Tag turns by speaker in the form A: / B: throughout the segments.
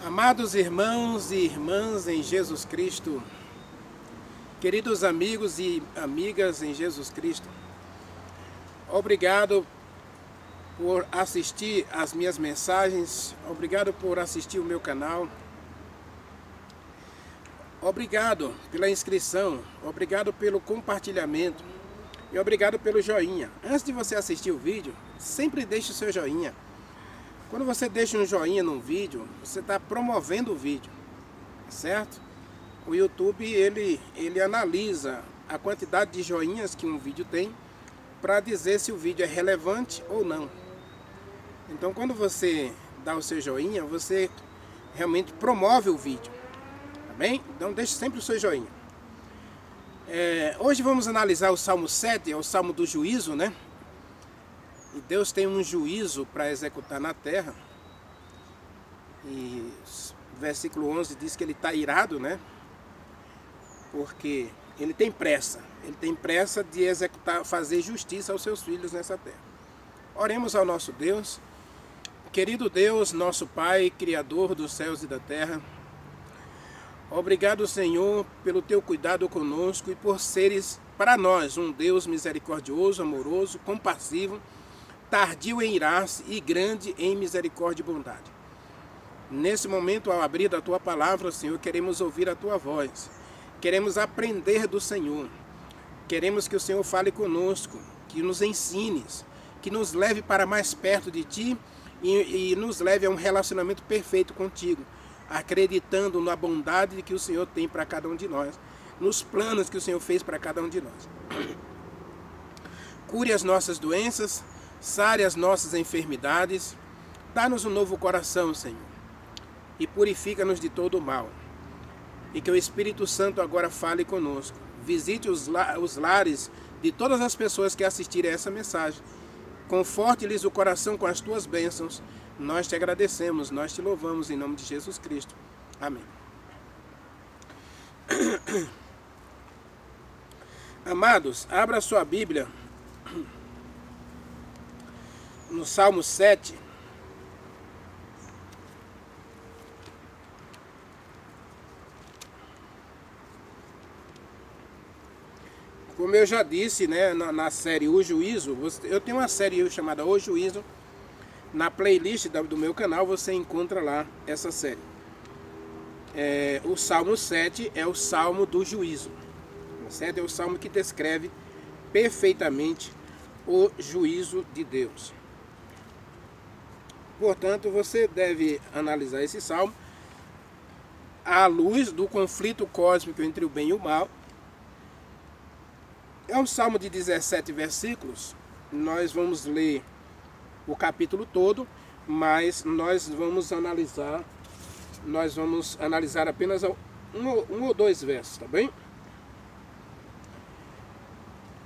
A: Amados irmãos e irmãs em Jesus Cristo, queridos amigos e amigas em Jesus Cristo, obrigado por assistir às minhas mensagens, obrigado por assistir o meu canal, obrigado pela inscrição, obrigado pelo compartilhamento e obrigado pelo joinha. Antes de você assistir o vídeo, sempre deixe o seu joinha. Quando você deixa um joinha num vídeo, você está promovendo o vídeo, certo? O YouTube ele analisa a quantidade de joinhas que um vídeo tem para dizer se o vídeo é relevante ou não. Então, quando você dá o seu joinha, você realmente promove o vídeo, tá bem? Então, deixe sempre o seu joinha. Hoje vamos analisar o Salmo 7, é o Salmo do juízo, né? E Deus tem um juízo para executar na terra. E o versículo 11 diz que ele está irado, né? Porque ele tem pressa. Ele tem pressa de executar, fazer justiça aos seus filhos nessa terra. Oremos ao nosso Deus. Querido Deus, nosso Pai, Criador dos céus e da terra. Obrigado, Senhor, pelo teu cuidado conosco e por seres para nós um Deus misericordioso, amoroso, compassivo, tardio em irar-se e grande em misericórdia e bondade. Nesse momento, ao abrir a Tua palavra, Senhor, queremos ouvir a Tua voz. Queremos aprender do Senhor. Queremos que o Senhor fale conosco, que nos ensines, que nos leve para mais perto de Ti e nos leve a um relacionamento perfeito contigo, acreditando na bondade que o Senhor tem para cada um de nós, nos planos que o Senhor fez para cada um de nós. Cure as nossas doenças, sare as nossas enfermidades, dá-nos um novo coração, Senhor, e purifica-nos de todo o mal. E que o Espírito Santo agora fale conosco. Visite os lares de todas as pessoas que assistirem a essa mensagem. Conforte-lhes o coração com as tuas bênçãos. Nós te agradecemos, nós te louvamos em nome de Jesus Cristo. Amém. Amados, abra sua Bíblia no Salmo 7. Como eu já disse, né, na série O Juízo, eu tenho uma série chamada O Juízo. Na playlist do meu canal você encontra lá essa série. O Salmo 7 é o Salmo do Juízo. O 7 é o Salmo que descreve perfeitamente o juízo de Deus. Portanto, você deve analisar esse salmo à luz do conflito cósmico entre o bem e o mal. É um salmo de 17 versículos. Nós vamos ler o capítulo todo, mas nós vamos analisar apenas um ou dois versos, tá bem?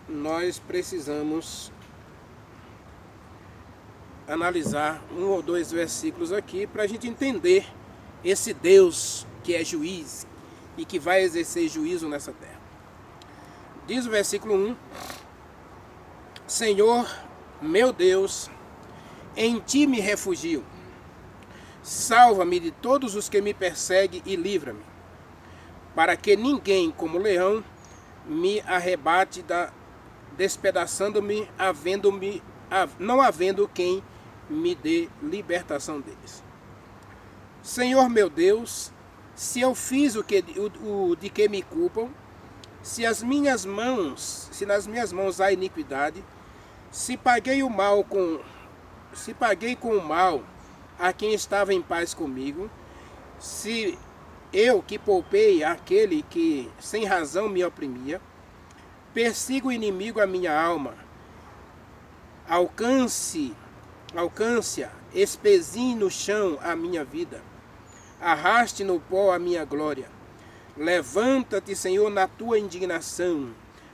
A: Nós precisamos analisar um ou dois versículos aqui para a gente entender esse Deus que é juiz e que vai exercer juízo nessa terra. Diz o versículo 1: Senhor, meu Deus, em Ti me refugio. Salva-me de todos os que me perseguem e livra-me, para que ninguém, como leão, me arrebate, despedaçando-me, não havendo quem me dê libertação deles. Senhor meu Deus, se eu fiz o de que me culpam, se nas minhas mãos há iniquidade, se paguei com o mal a quem estava em paz comigo, se eu que poupei aquele que sem razão me oprimia, persigo o inimigo a minha alma, alcance-a, espezinhe no chão a minha vida, arraste no pó a minha glória. Levanta-te, Senhor, na tua indignação,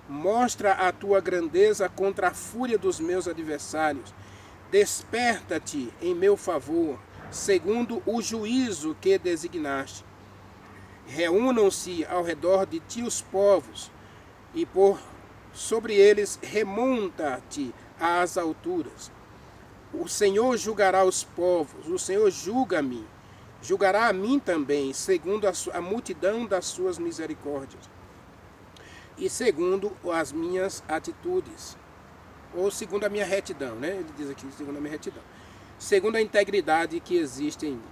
A: mostra a tua grandeza contra a fúria dos meus adversários. Desperta-te em meu favor, segundo o juízo que designaste. Reúnam-se ao redor de ti os povos, e sobre eles remonta-te às alturas. O Senhor julgará os povos, o Senhor julga-me, julgará a mim também, segundo a multidão das suas misericórdias, e segundo as minhas atitudes, ou segundo a minha retidão, né? Ele diz aqui, segundo a minha retidão, segundo a integridade que existe em mim.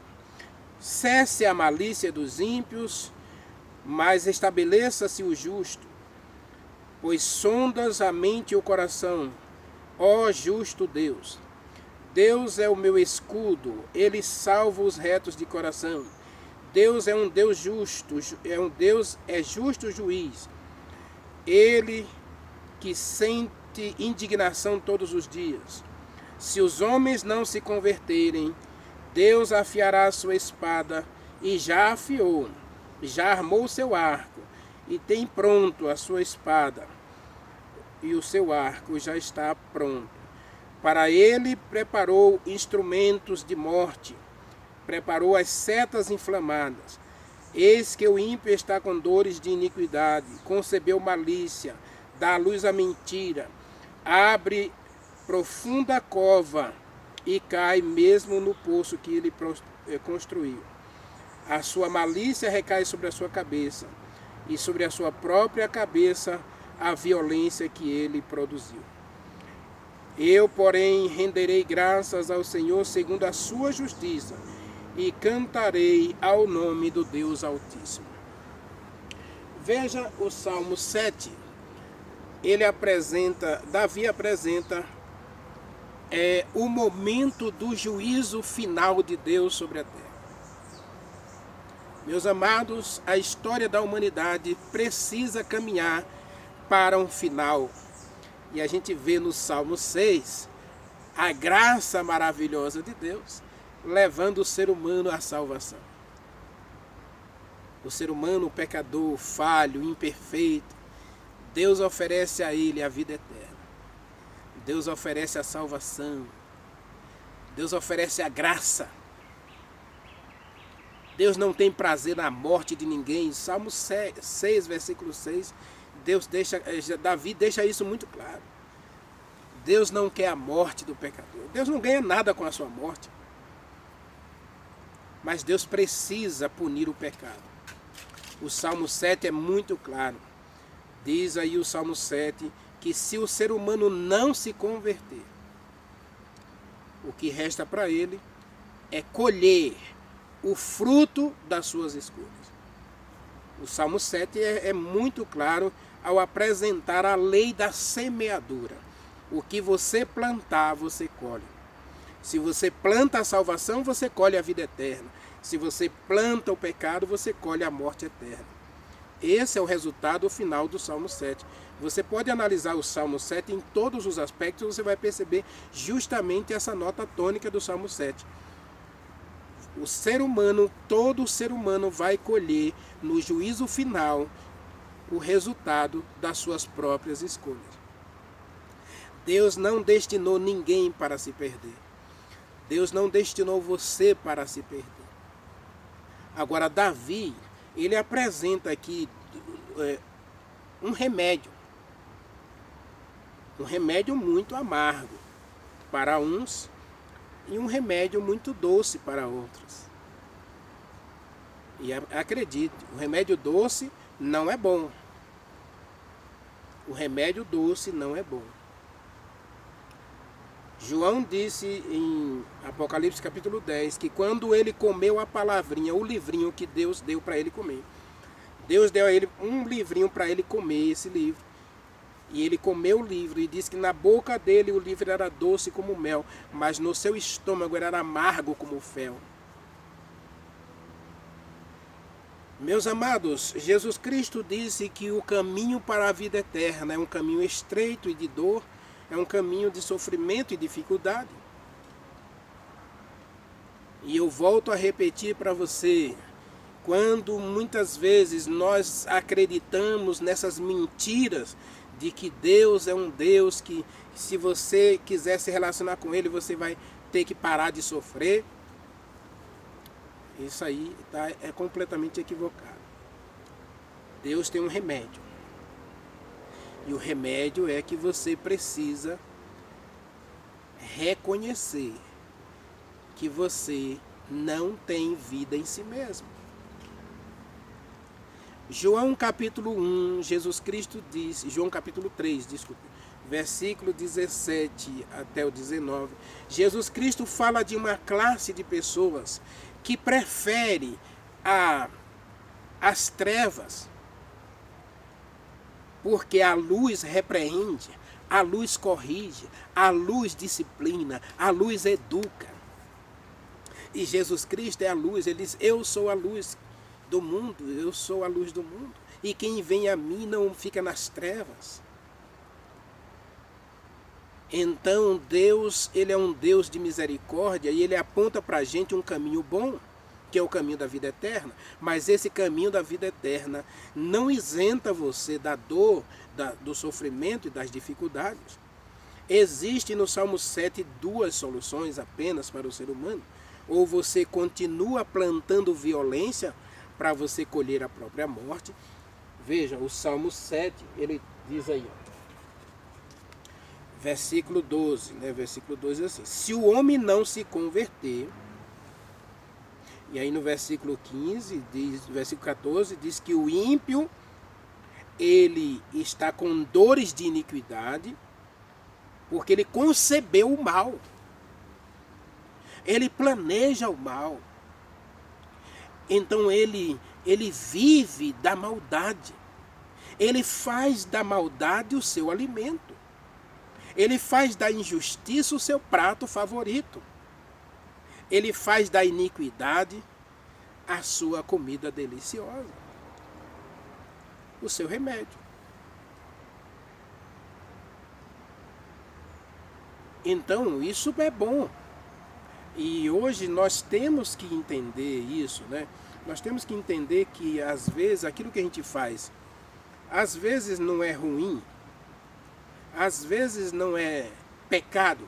A: Cesse a malícia dos ímpios, mas estabeleça-se o justo, pois sondas a mente e o coração, ó justo Deus. Deus é o meu escudo, ele salva os retos de coração. Deus é um Deus justo, é justo juiz. Ele que sente indignação todos os dias. Se os homens não se converterem, Deus afiará a sua espada, e já afiou, já armou seu arco, e tem pronto a sua espada, e o seu arco já está pronto. Para ele preparou instrumentos de morte, preparou as setas inflamadas. Eis que o ímpio está com dores de iniquidade, concebeu malícia, dá à luz a mentira, abre profunda cova e cai mesmo no poço que ele construiu. A sua malícia recai sobre a sua cabeça, e sobre a sua própria cabeça a violência que ele produziu. Eu, porém, renderei graças ao Senhor segundo a sua justiça, e cantarei ao nome do Deus Altíssimo. Veja o Salmo 7. Davi apresenta o momento do juízo final de Deus sobre a terra. Meus amados, a história da humanidade precisa caminhar para um final. E a gente vê no Salmo 6 a graça maravilhosa de Deus levando o ser humano à salvação. O ser humano, pecador, falho, imperfeito, Deus oferece a ele a vida eterna. Deus oferece a salvação. Deus oferece a graça. Deus não tem prazer na morte de ninguém. Salmo 6, versículo 6, Davi deixa isso muito claro. Deus não quer a morte do pecador. Deus não ganha nada com a sua morte. Mas Deus precisa punir o pecado. O Salmo 7 é muito claro. Diz aí o Salmo 7 que se o ser humano não se converter, o que resta para ele é colher o fruto das suas escolhas. O Salmo 7 é muito claro ao apresentar a lei da semeadura. O que você plantar, você colhe. Se você planta a salvação, você colhe a vida eterna. Se você planta o pecado, você colhe a morte eterna. Esse é o resultado final do Salmo 7. Você pode analisar o Salmo 7 em todos os aspectos, você vai perceber justamente essa nota tônica do Salmo 7. O ser humano, todo ser humano vai colher no juízo final o resultado das suas próprias escolhas. Deus não destinou ninguém para se perder. Deus não destinou você para se perder. Agora, Davi, ele apresenta aqui um remédio muito amargo para uns e um remédio muito doce para outros. E acredite, o remédio doce não é bom. O remédio doce não é bom. João disse em Apocalipse capítulo 10 que quando ele comeu a palavrinha, o livrinho que Deus deu para ele comer, Deus deu a ele um livrinho para ele comer esse livro. E ele comeu o livro e disse que na boca dele o livro era doce como mel, mas no seu estômago era amargo como fel. Meus amados, Jesus Cristo disse que o caminho para a vida eterna é um caminho estreito e de dor, é um caminho de sofrimento e dificuldade. E eu volto a repetir para você, quando muitas vezes nós acreditamos nessas mentiras de que Deus é um Deus que, se você quiser se relacionar com Ele, você vai ter que parar de sofrer, isso aí é completamente equivocado. Deus tem um remédio. E o remédio é que você precisa reconhecer que você não tem vida em si mesmo. João capítulo 1, Jesus Cristo diz, João capítulo 3, desculpe, versículo 17 até o 19, Jesus Cristo fala de uma classe de pessoas que prefere as trevas, porque a luz repreende, a luz corrige, a luz disciplina, a luz educa. E Jesus Cristo é a luz, ele diz, eu sou a luz do mundo, eu sou a luz do mundo. E quem vem a mim não fica nas trevas. Então Deus, ele é um Deus de misericórdia e ele aponta para a gente um caminho bom, que é o caminho da vida eterna. Mas esse caminho da vida eterna não isenta você da dor, do sofrimento e das dificuldades. Existe no Salmo 7 duas soluções apenas para o ser humano. Ou você continua plantando violência para você colher a própria morte. Veja, o Salmo 7, ele diz aí, ó, versículo 12, né? Versículo 12 é assim, se o homem não se converter, e aí no versículo 15, versículo 14, diz que o ímpio, ele está com dores de iniquidade, porque ele concebeu o mal. Ele planeja o mal. Então ele vive da maldade. Ele faz da maldade o seu alimento. Ele faz da injustiça o seu prato favorito. Ele faz da iniquidade a sua comida deliciosa. O seu remédio. Então, isso é bom. E hoje nós temos que entender isso, né? Nós temos que entender que, às vezes, aquilo que a gente faz, às vezes não é ruim, às vezes não é pecado,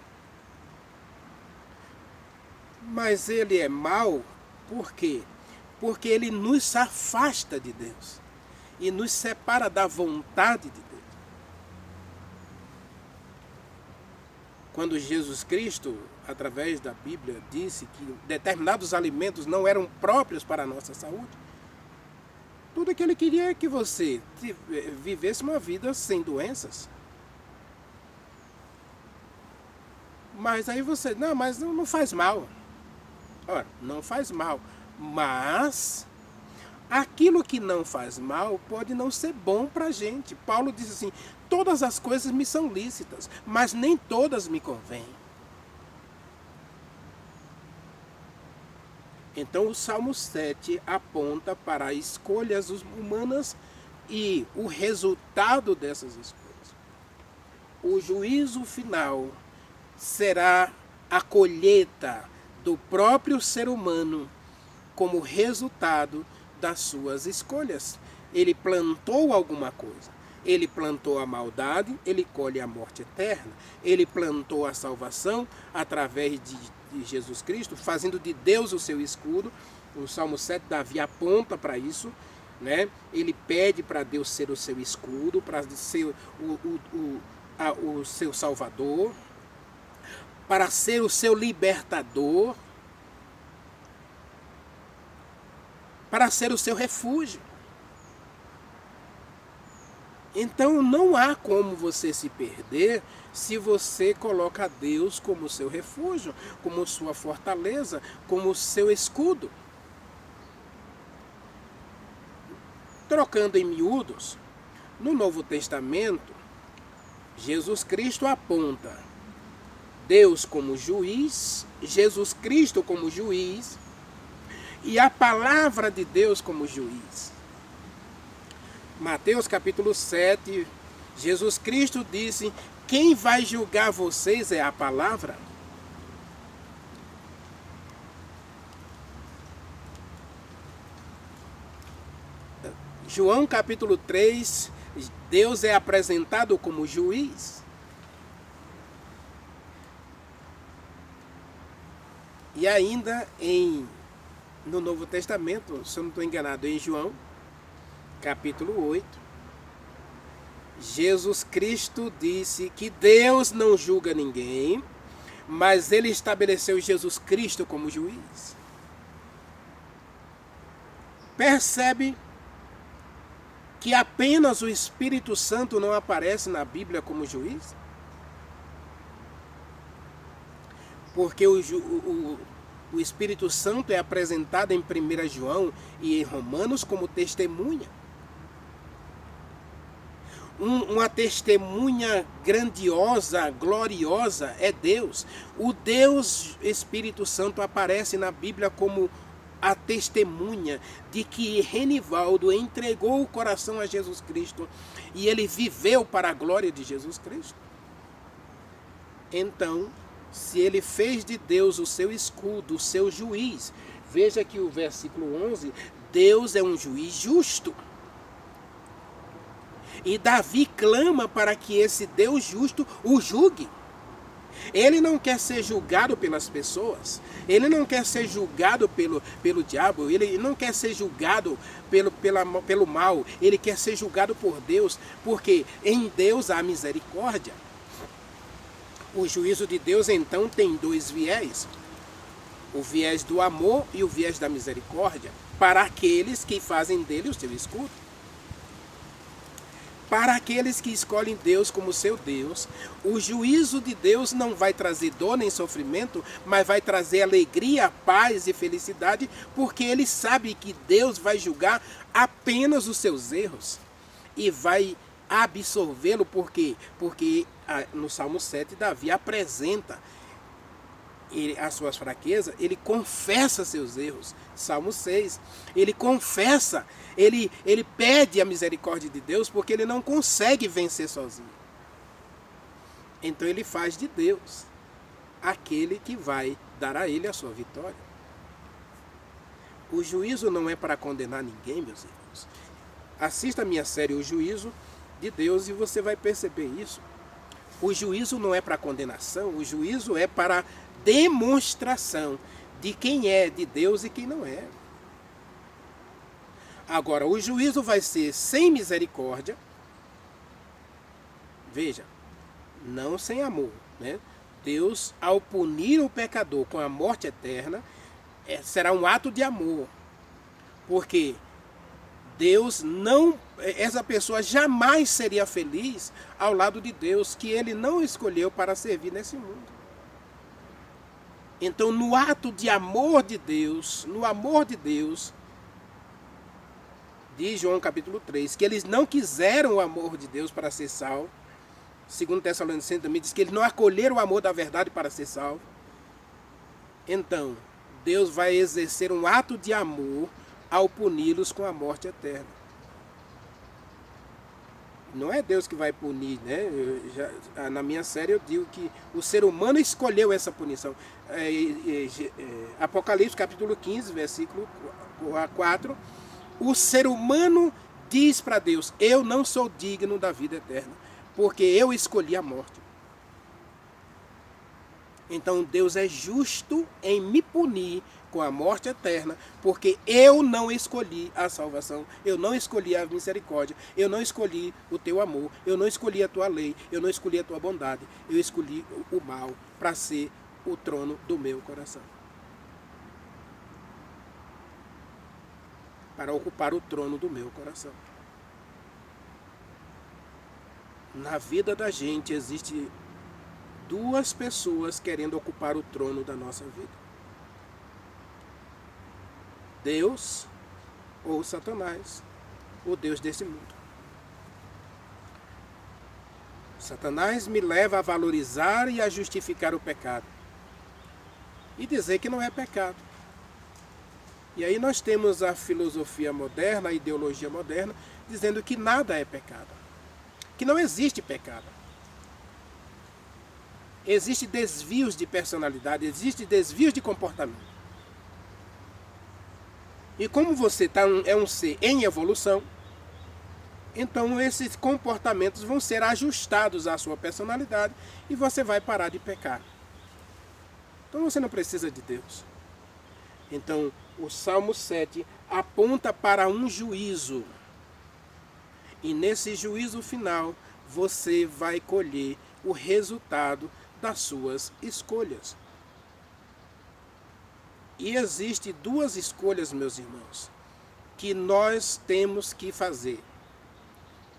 A: mas ele é mau, por quê? Porque ele nos afasta de Deus e nos separa da vontade de Deus. Quando Jesus Cristo, através da Bíblia, disse que determinados alimentos não eram próprios para a nossa saúde, tudo que ele queria é que você vivesse uma vida sem doenças. Mas aí você, não, mas não faz mal. Ora, não faz mal, mas aquilo que não faz mal pode não ser bom para a gente. Paulo diz assim, todas as coisas me são lícitas, mas nem todas me convêm. Então o Salmo 7 aponta para escolhas humanas e o resultado dessas escolhas. O juízo final será a colheita do próprio ser humano como resultado das suas escolhas. Ele plantou alguma coisa. Ele plantou a maldade, ele colhe a morte eterna. Ele plantou a salvação através de Jesus Cristo, fazendo de Deus o seu escudo. O Salmo 7, Davi aponta para isso, né? Ele pede para Deus ser o seu escudo, para ser o seu salvador, para ser o seu libertador, para ser o seu refúgio. Então não há como você se perder se você coloca Deus como seu refúgio, como sua fortaleza, como seu escudo. Trocando em miúdos, no Novo Testamento, Jesus Cristo aponta Deus como juiz, Jesus Cristo como juiz e a palavra de Deus como juiz. Mateus capítulo 7, Jesus Cristo disse, quem vai julgar vocês é a palavra. João capítulo 3, Deus é apresentado como juiz. E ainda no Novo Testamento, se eu não estou enganado, em João capítulo 8, Jesus Cristo disse que Deus não julga ninguém, mas ele estabeleceu Jesus Cristo como juiz. Percebe que apenas o Espírito Santo não aparece na Bíblia como juiz? Porque o Espírito Santo é apresentado em 1 João e em Romanos como testemunha. Uma testemunha grandiosa, gloriosa é Deus. O Deus Espírito Santo aparece na Bíblia como a testemunha de que Renivaldo entregou o coração a Jesus Cristo e ele viveu para a glória de Jesus Cristo. Então, se ele fez de Deus o seu escudo, o seu juiz, veja que o versículo 11, Deus é um juiz justo. E Davi clama para que esse Deus justo o julgue. Ele não quer ser julgado pelas pessoas, ele não quer ser julgado pelo diabo, ele não quer ser julgado pelo mal, ele quer ser julgado por Deus, porque em Deus há misericórdia. O juízo de Deus então tem dois viés, o viés do amor e o viés da misericórdia, para aqueles que fazem dele o seu escudo. Para aqueles que escolhem Deus como seu Deus, o juízo de Deus não vai trazer dor nem sofrimento, mas vai trazer alegria, paz e felicidade, porque ele sabe que Deus vai julgar apenas os seus erros e vai absorvê-lo, porque no Salmo 7 Davi apresenta as suas fraquezas, ele confessa seus erros. Salmo 6, ele confessa, ele pede a misericórdia de Deus porque ele não consegue vencer sozinho. Então ele faz de Deus aquele que vai dar a ele a sua vitória. O juízo não é para condenar ninguém, meus irmãos. Assista a minha série O Juízo de Deus e você vai perceber isso. O juízo não é para condenação, o juízo é para demonstração de quem é de Deus e quem não é. Agora, o juízo vai ser sem misericórdia. Veja, não sem amor, né? Deus, ao punir o pecador com a morte eterna, será um ato de amor. Porque Deus não, essa pessoa jamais seria feliz ao lado de Deus, que ele não escolheu para servir nesse mundo. Então, no ato de amor de Deus, no amor de Deus, diz João capítulo 3, que eles não quiseram o amor de Deus para ser salvo. Segundo Tessalonicenses também diz que eles não acolheram o amor da verdade para ser salvo. Então, Deus vai exercer um ato de amor ao puni-los com a morte eterna. Não é Deus que vai punir, né? Na minha série eu digo que o ser humano escolheu essa punição. Apocalipse capítulo 15, versículo 4, o ser humano diz para Deus: eu não sou digno da vida eterna, porque eu escolhi a morte. Então Deus é justo em me punir com a morte eterna, porque eu não escolhi a salvação, eu não escolhi a misericórdia, eu não escolhi o teu amor, eu não escolhi a tua lei, eu não escolhi a tua bondade, eu escolhi o mal para ser o trono do meu coração. Para ocupar o trono do meu coração. Na vida da gente existe duas pessoas querendo ocupar o trono da nossa vida. Deus ou Satanás, o Deus desse mundo. Satanás me leva a valorizar e a justificar o pecado e dizer que não é pecado. E aí nós temos a filosofia moderna, a ideologia moderna, dizendo que nada é pecado, que não existe pecado. Existem desvios de personalidade, existem desvios de comportamento. E como você é um ser em evolução, então esses comportamentos vão ser ajustados à sua personalidade e você vai parar de pecar. Então você não precisa de Deus. Então o Salmo 7 aponta para um juízo. E nesse juízo final você vai colher o resultado das suas escolhas. E existem duas escolhas, meus irmãos. que nós temos que fazer.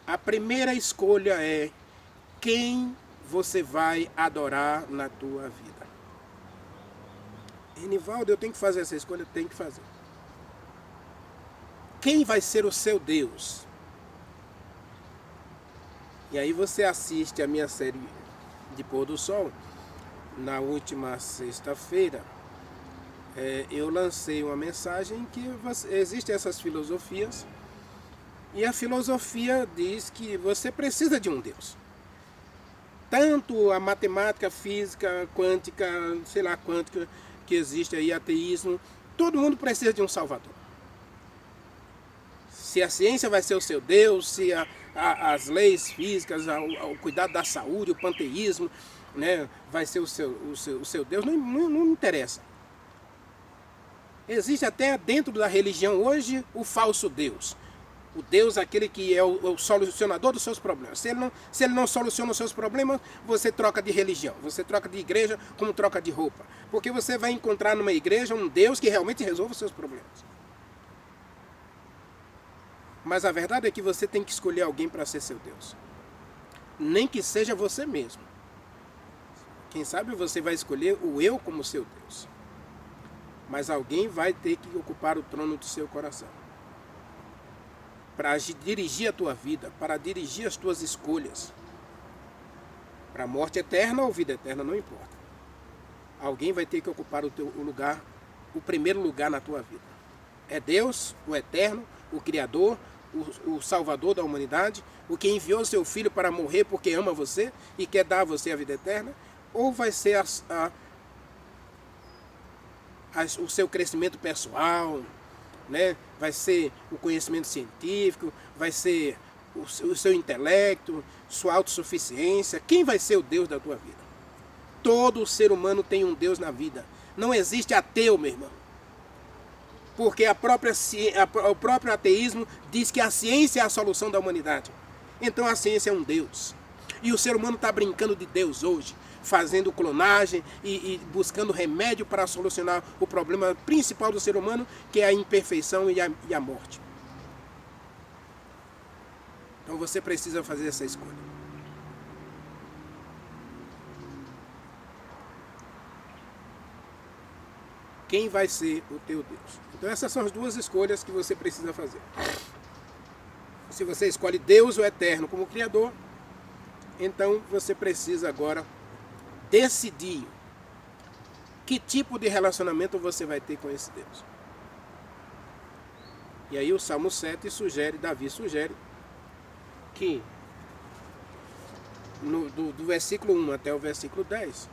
A: A primeira escolha é quem você vai adorar na tua vida. Enivaldo, eu tenho que fazer essa escolha? Eu tenho que fazer. Quem vai ser o seu Deus? E aí você assiste a minha série de Pôr do Sol. Na última sexta-feira, eu lancei uma mensagem que existem essas filosofias. E a filosofia diz que você precisa de um Deus. Tanto a matemática, física, quântica, sei lá, quântica, que existe aí, ateísmo, todo mundo precisa de um Salvador. Se a ciência vai ser o seu Deus, se as leis físicas, o cuidado da saúde, o panteísmo, né, vai ser o seu Deus, não interessa. Existe até dentro da religião hoje o falso Deus. O Deus é aquele que é o solucionador dos seus problemas. Se ele não soluciona os seus problemas, você troca de religião. Você troca de igreja como troca de roupa. Porque você vai encontrar numa igreja um Deus que realmente resolve os seus problemas. Mas a verdade é que você tem que escolher alguém para ser seu Deus. Nem que seja você mesmo. Quem sabe você vai escolher o eu como seu Deus. Mas alguém vai ter que ocupar o trono do seu coração. Para dirigir a tua vida, para dirigir as tuas escolhas. Para a morte eterna ou vida eterna, não importa. Alguém vai ter que ocupar o primeiro lugar na tua vida. É Deus, o Eterno, o Criador, o Salvador da humanidade, o que enviou seu Filho para morrer porque ama você e quer dar a você a vida eterna, ou vai ser o seu crescimento pessoal, né? Vai ser o conhecimento científico, vai ser o seu intelecto, sua autossuficiência. Quem vai ser o Deus da tua vida? Todo ser humano tem um Deus na vida. Não existe ateu, meu irmão. Porque o próprio ateísmo diz que a ciência é a solução da humanidade. Então a ciência é um Deus. E o ser humano está brincando de Deus hoje, fazendo clonagem e buscando remédio para solucionar o problema principal do ser humano, que é a imperfeição e a morte. Então você precisa fazer essa escolha. Quem vai ser o teu Deus? Então essas são as duas escolhas que você precisa fazer. Se você escolhe Deus, o Eterno, como Criador, então você precisa agora decidir que tipo de relacionamento você vai ter com esse Deus. E aí o Salmo 7 Davi sugere que do versículo 1 até o versículo 10,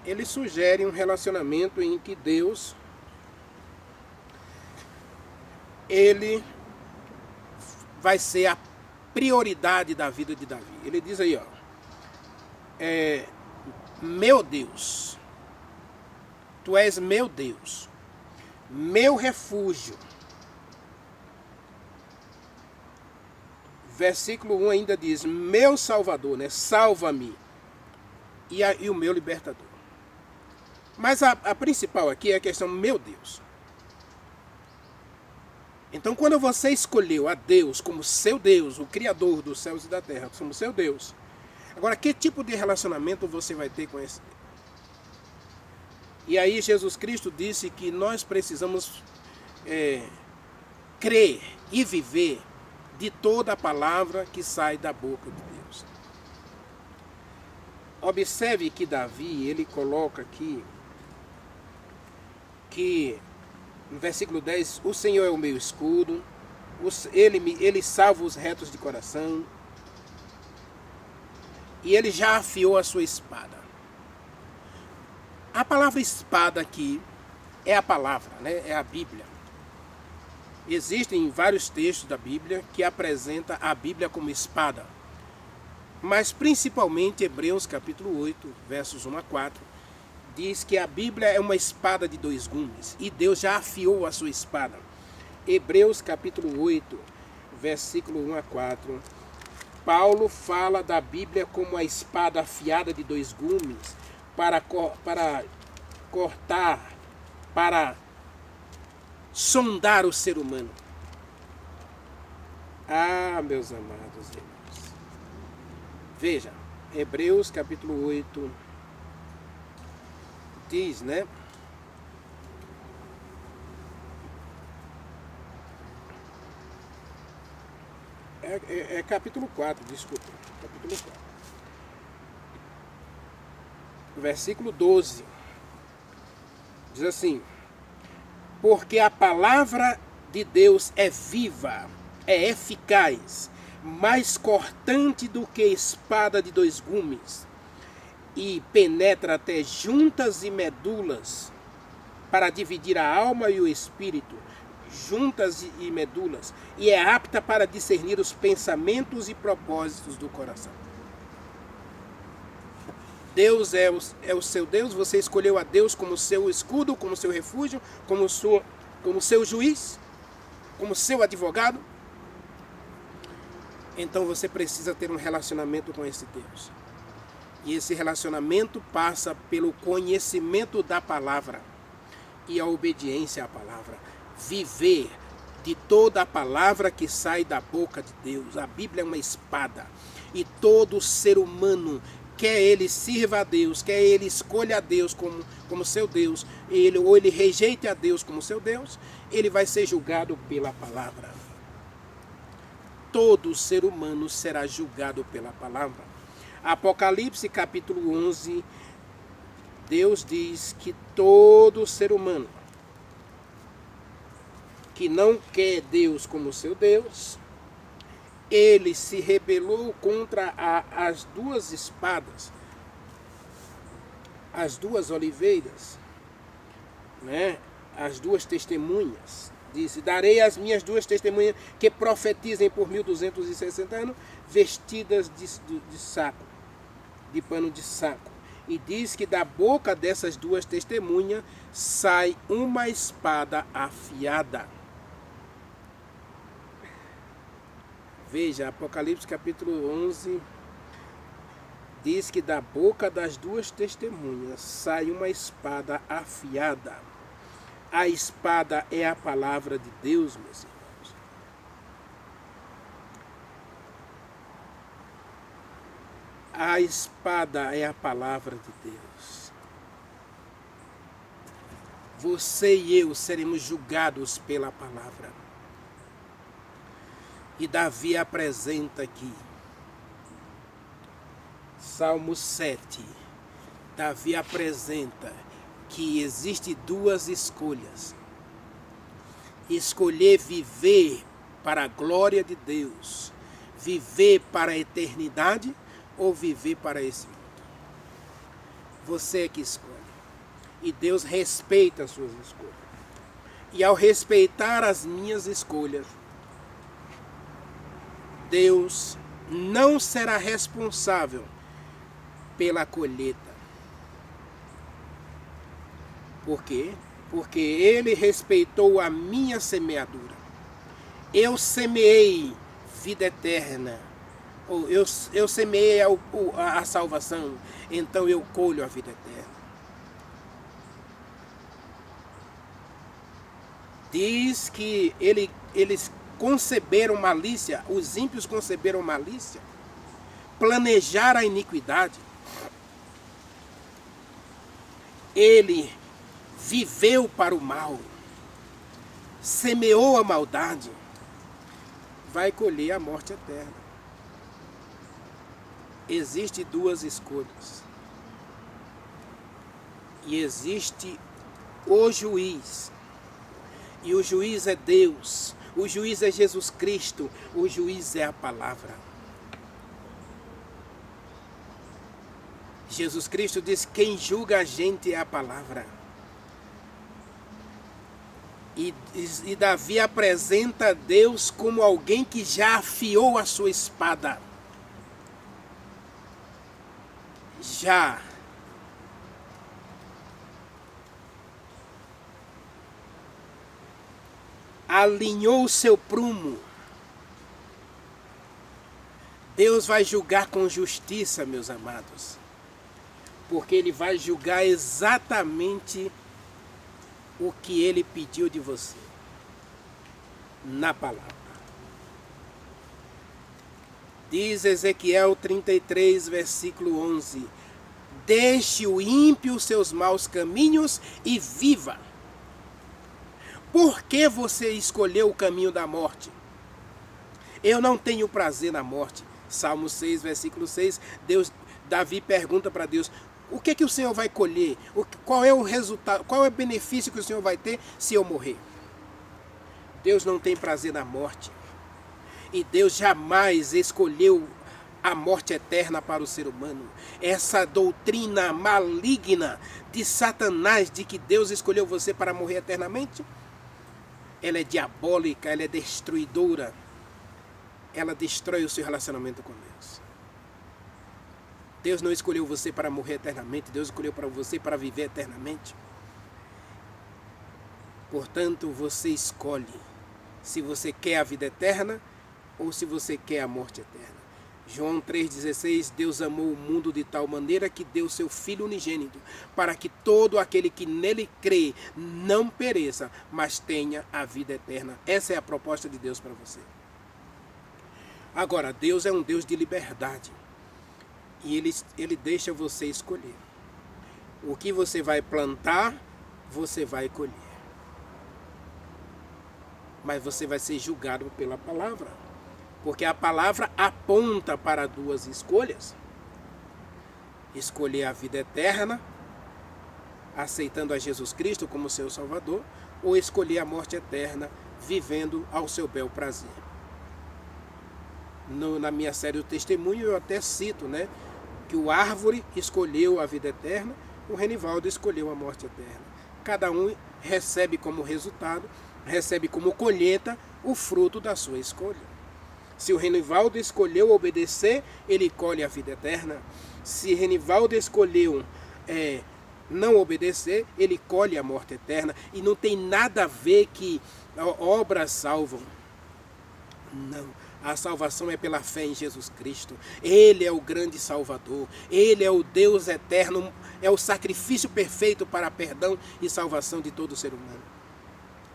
A: ele sugere um relacionamento em que Deus, ele vai ser a prioridade da vida de Davi. Ele diz aí, meu Deus, tu és meu Deus, meu refúgio. Versículo 1 ainda diz, meu Salvador, né? Salva-me, e o meu libertador. Mas a principal aqui é a questão, meu Deus. Então quando você escolheu a Deus como seu Deus, o Criador dos céus e da terra, como seu Deus, agora que tipo de relacionamento você vai ter com esse Deus? E aí Jesus Cristo disse que nós precisamos crer e viver de toda a palavra que sai da boca de Deus. Observe que Davi, ele coloca aqui que no versículo 10, o Senhor é o meu escudo, ele salva os retos de coração, e ele já afiou a sua espada. A palavra espada aqui é a palavra, né? É a Bíblia. Existem vários textos da Bíblia que apresentam a Bíblia como espada, mas principalmente Hebreus capítulo 8, versos 1 a 4, diz que a Bíblia é uma espada de dois gumes, e Deus já afiou a sua espada. Hebreus capítulo 8, versículo 1 a 4, Paulo fala da Bíblia como a espada afiada de dois gumes, para cortar, para sondar o ser humano. Ah, meus amados irmãos. Veja, Hebreus capítulo 8 diz, né? É capítulo 4, desculpa. Capítulo 4. Versículo 12. Diz assim: porque a palavra de Deus é viva, é eficaz, mais cortante do que espada de dois gumes, e penetra até juntas e medulas, para dividir a alma e o espírito, juntas e medulas, e é apta para discernir os pensamentos e propósitos do coração. Deus é o seu Deus, você escolheu a Deus como seu escudo, como seu refúgio, como seu juiz, como seu advogado. Então você precisa ter um relacionamento com esse Deus. E esse relacionamento passa pelo conhecimento da palavra e a obediência à palavra. Viver de toda a palavra que sai da boca de Deus. A Bíblia é uma espada. E todo ser humano, quer ele sirva a Deus, quer ele escolha a Deus como seu Deus, ou ele rejeite a Deus como seu Deus, ele vai ser julgado pela palavra. Todo ser humano será julgado pela palavra. Apocalipse capítulo 11, Deus diz que todo ser humano que não quer Deus como seu Deus, ele se rebelou contra as duas espadas, as duas oliveiras, né? As duas testemunhas. Disse: darei as minhas duas testemunhas que profetizem por 1260 anos, vestidas de saco, de pano de saco. E diz que da boca dessas duas testemunhas sai uma espada afiada. Veja, Apocalipse capítulo 11 diz que da boca das duas testemunhas sai uma espada afiada. A espada é a palavra de Deus, meus irmãos. A espada é a palavra de Deus. Você e eu seremos julgados pela palavra. E Davi apresenta aqui, Salmo 7, Davi apresenta que existe duas escolhas. Escolher viver para a glória de Deus, viver para a eternidade ou viver para esse mundo. Você é que escolhe. E Deus respeita as suas escolhas. E ao respeitar as minhas escolhas, Deus não será responsável pela colheita. Por quê? Porque Ele respeitou a minha semeadura. Eu semeei vida eterna. Ou eu semeei a salvação. Então eu colho a vida eterna. Diz que eles conceberam malícia, os ímpios conceberam malícia, planejaram a iniquidade. Ele viveu para o mal, semeou a maldade, vai colher a morte eterna. Existem duas escolhas. E existe o juiz. E o juiz é Deus. O juiz é Jesus Cristo. O juiz é a palavra. Jesus Cristo diz: quem julga a gente é a palavra. E Davi apresenta Deus como alguém que já afiou a sua espada. Já. Alinhou o seu prumo. Deus vai julgar com justiça, meus amados. Porque Ele vai julgar exatamente o que Ele pediu de você. Na palavra. Diz Ezequiel 33, versículo 11: deixe o ímpio seus maus caminhos e viva. Por que você escolheu o caminho da morte? Eu não tenho prazer na morte. Salmo 6, versículo 6, Davi pergunta para Deus: o que que o Senhor vai colher? Qual é o resultado? Qual é o benefício que o Senhor vai ter se eu morrer? Deus não tem prazer na morte. E Deus jamais escolheu a morte eterna para o ser humano. Essa doutrina maligna de Satanás de que Deus escolheu você para morrer eternamente, ela é diabólica, ela é destruidora. Ela destrói o seu relacionamento com Deus. Deus não escolheu você para morrer eternamente, Deus escolheu para você para viver eternamente. Portanto, você escolhe se você quer a vida eterna ou se você quer a morte eterna. João 3,16, Deus amou o mundo de tal maneira que deu seu Filho unigênito, para que todo aquele que nele crê não pereça, mas tenha a vida eterna. Essa é a proposta de Deus para você. Agora, Deus é um Deus de liberdade. E ele deixa você escolher. O que você vai plantar, você vai colher. Mas você vai ser julgado pela palavra. Porque a palavra aponta para duas escolhas. Escolher a vida eterna, aceitando a Jesus Cristo como seu Salvador, ou escolher a morte eterna, vivendo ao seu bel prazer. Na minha série do testemunho eu até cito, né, que o árvore escolheu a vida eterna, o Renivaldo escolheu a morte eterna. Cada um recebe como resultado, recebe como colheita o fruto da sua escolha. Se o Renivaldo escolheu obedecer, ele colhe a vida eterna. Se Renivaldo escolheu não obedecer, ele colhe a morte eterna. E não tem nada a ver que obras salvam. Não. A salvação é pela fé em Jesus Cristo. Ele é o grande Salvador. Ele é o Deus eterno. É o sacrifício perfeito para perdão e salvação de todo ser humano.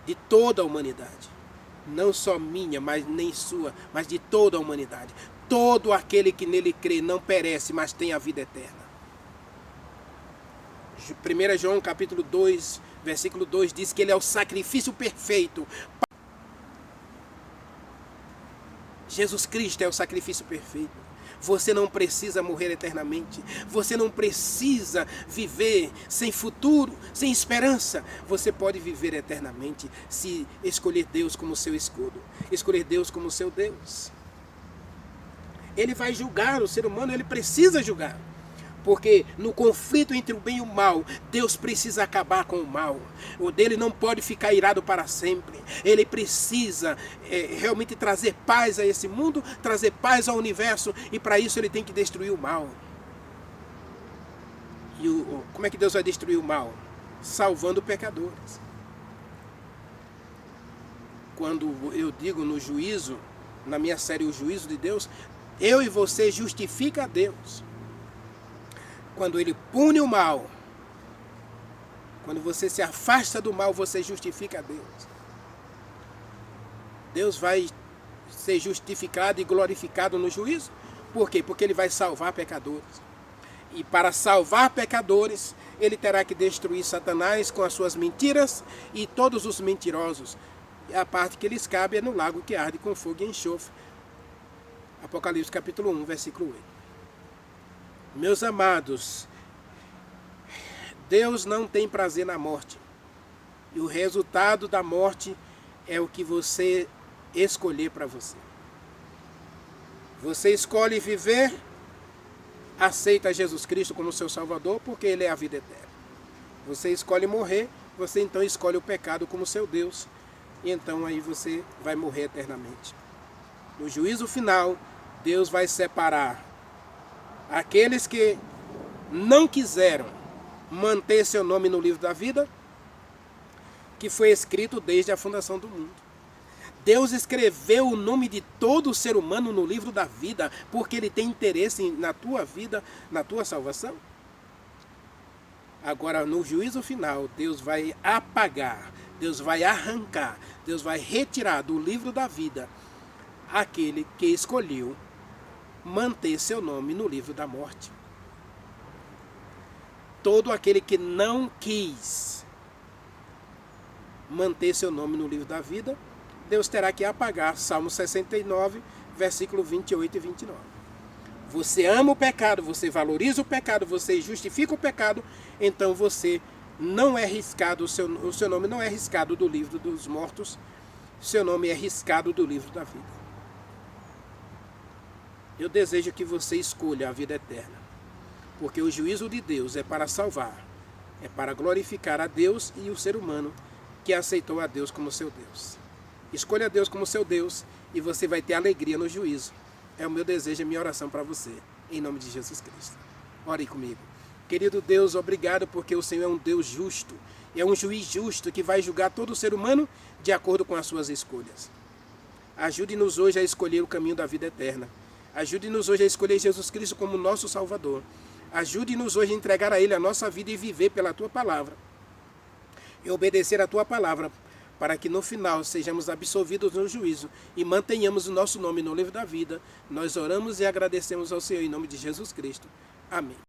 A: De toda a humanidade. Não só minha, mas nem sua, mas de toda a humanidade. Todo aquele que nele crê não perece, mas tem a vida eterna. 1 João capítulo 2, versículo 2 diz que ele é o sacrifício perfeito. Jesus Cristo é o sacrifício perfeito. Você não precisa morrer eternamente. Você não precisa viver sem futuro, sem esperança. Você pode viver eternamente se escolher Deus como seu escudo, escolher Deus como seu Deus. Ele vai julgar o ser humano, ele precisa julgar. Porque no conflito entre o bem e o mal, Deus precisa acabar com o mal. O dele não pode ficar irado para sempre. Ele precisa realmente trazer paz a esse mundo, trazer paz ao universo. E para isso ele tem que destruir o mal. E como é que Deus vai destruir o mal? Salvando pecadores. Quando eu digo no juízo, na minha série O Juízo de Deus, eu e você justifica a Deus. Quando ele pune o mal, quando você se afasta do mal, você justifica a Deus. Deus vai ser justificado e glorificado no juízo. Por quê? Porque ele vai salvar pecadores. E para salvar pecadores, ele terá que destruir Satanás com as suas mentiras e todos os mentirosos. E a parte que lhes cabe é no lago que arde com fogo e enxofre. Apocalipse capítulo 1, versículo 8. Meus amados, Deus não tem prazer na morte. E o resultado da morte é o que você escolher para você. Você escolhe viver, aceita Jesus Cristo como seu Salvador, porque Ele é a vida eterna. Você escolhe morrer, você então escolhe o pecado como seu Deus. E então aí você vai morrer eternamente. No juízo final, Deus vai separar aqueles que não quiseram manter seu nome no livro da vida, que foi escrito desde a fundação do mundo. Deus escreveu o nome de todo ser humano no livro da vida, porque Ele tem interesse na tua vida, na tua salvação. Agora, no juízo final, Deus vai apagar, Deus vai arrancar, Deus vai retirar do livro da vida aquele que escolheu manter seu nome no livro da morte. Todo aquele que não quis manter seu nome no livro da vida, Deus terá que apagar. Salmo 69, versículo 28 e 29. Você ama o pecado, você valoriza o pecado, você justifica o pecado, então você não é riscado, o seu nome não é riscado do livro dos mortos, seu nome é riscado do livro da vida. Eu desejo que você escolha a vida eterna, porque o juízo de Deus é para salvar, é para glorificar a Deus e o ser humano que aceitou a Deus como seu Deus. Escolha Deus como seu Deus e você vai ter alegria no juízo. É o meu desejo e a minha oração para você, em nome de Jesus Cristo. Ore comigo. Querido Deus, obrigado porque o Senhor é um Deus justo, é um juiz justo que vai julgar todo ser humano de acordo com as suas escolhas. Ajude-nos hoje a escolher o caminho da vida eterna. Ajude-nos hoje a escolher Jesus Cristo como nosso Salvador. Ajude-nos hoje a entregar a Ele a nossa vida e viver pela Tua Palavra. E obedecer a Tua Palavra, para que no final sejamos absolvidos no juízo e mantenhamos o nosso nome no livro da vida. Nós oramos e agradecemos ao Senhor em nome de Jesus Cristo. Amém.